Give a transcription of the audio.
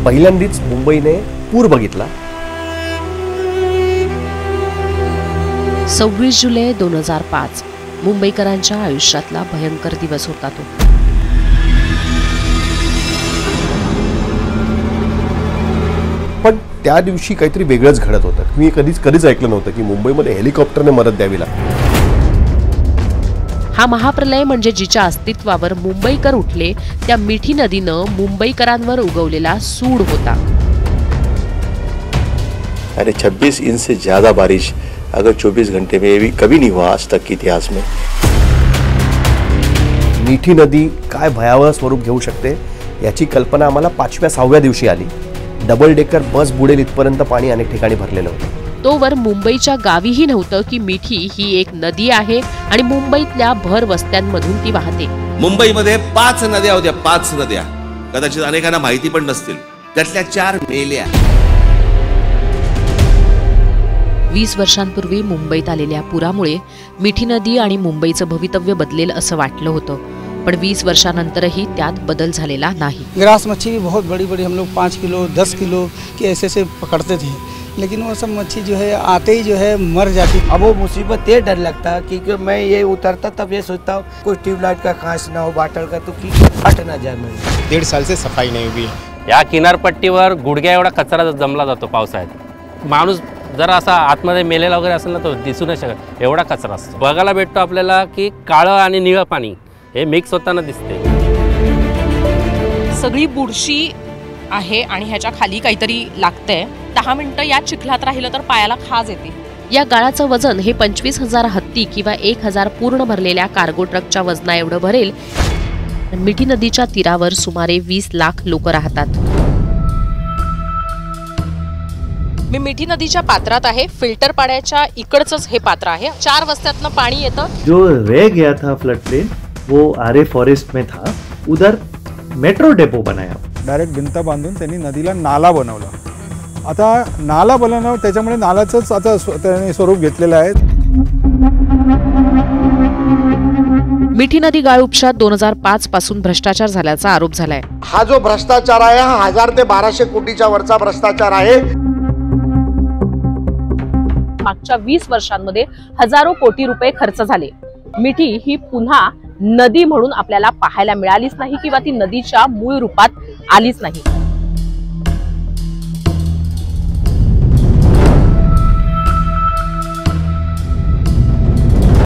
पहिल्यांदाच मुंबईने पूर बघितला। 26 जुलै 2005 मुंबईकरांच्या आयुष्यातला भयंकर दिवस होता तो। पण त्या दिवशी काहीतरी वेगळंच घडत होतं। मी कधीच ऐकलं नव्हतं की मुंबईमध्ये हेलिकॉप्टरने मदत द्यावी लागते। हा महाप्रलय म्हणजे जिच्या अस्तित्वावर मुंबईकर उठले त्या मिठी नदीनं मुंबईकरांवर उगवलेला सूड होता। अरे 26 इंच से ज्यादा बारिश अगर 24 घंटे में कभी नहीं हुआ आज तक के इतिहास में। मिठी नदी काय भयावह स्वरूप घेऊ शकते याची कल्पना आम्हाला 5व्या-6व्या दिवशी आली। डबल डेकर बस बुडेल इथपर्यंत पाणी अनेक ठिकाणी भरलेलं होतं। तोवर मुंबईच्या गावीही नव्हतं की मिठी ही एक नदी आहे आणि मुंबईतल्या भर वस्त्यांमधून ती वाहते। मुंबईमध्ये 5 नद्या होत्या, 5 नद्या, कदाचित अनेकांना माहिती पण नसतील। त्यातल्या 4 मेल्या। 20 वर्षांपूर्वी मुंबईत आलेल्या पुरामुळे मिठी नदी आणि मुंबईचं भवितव्य बदलेल असं वाटलं होतं, पण 20 वर्षांनंतरही त्यात बदल झालेला नाही। ग्रास मच्छी भी बहुत बड़ी बड़ी हम लोग 5 किलो 10 किलो के ऐसे पकड़ते थे, लेकिन वो सब मच्छी जो है आते ही जो है मर जाती। अब वो मुसीबत ये डर लगता क्योंकि मैं ये उतरता तब ये सोचता हूँ कोई ट्यूबलाइट का कांच ना हो, बाटल का, तो कि फट ना जाए। 1.5 साल से सफाई नहीं हुई है। या किनारपट्टीवर गुडघ्या एवढा कचरा जमला जातो पावसाळ्यात। माणूस जरा असा आतमध्ये मेलेला वगैरे असेल ना तो दिसू नाही शकत, एवढा कचरा असतो। बघायला भेटतो आपल्याला की काळं आणि निळं पाणी हे मिक्स होताना दिसते। सगळी बुरशी आहे आणि ह्याच्या खाली काहीतरी लागतंय। 10 मिनिटं या चिखलात राहिलं तर पायाला खाज येते। या गाळाचं वजन हे 25,000 हत्ती किंवा 1,000 पूर्ण भरलेल्या कार्गो ट्रकच्या वजना एवढं भरेल। मिठी नदीच्या तीरावर सुमारे 20 लाख लोक राहतात। मी मिठी नदीच्या पात्रात आहे। फिल्टर पाण्याच्या इकडचंच हे पात्र आहे। 4 वस्त्यातनं पाणी येतं। जो रह गया था फ्लड प्लेन वो आरे फॉरेस्ट में था, उधर मेट्रो डेपो बनाया। डायरेक्ट भिंत बांधून त्यांनी नदीला नाला बनवला। आता नाला बनवणं त्याच्यामुळे नाल्याचंच आता स्वरूप घेतलेलं आहे। मिठी नदी गाळ उपशात 2005 पासून भ्रष्टाचार झाल्याचा आरोप झालाय। हा जो भ्रष्टाचार आहे हा 1000 ते 1200 कोटीच्या वरचा भ्रष्टाचार आहे। मागच्या 20 वर्षांमध्ये हजारो कोटी रुपये खर्च झाले। मिठी ही पुन्हा नदी म्हणून आपल्याला पाहायला मिळालीच नाही किंवा ती नदीच्या मूळ रूपात आलीच नाही।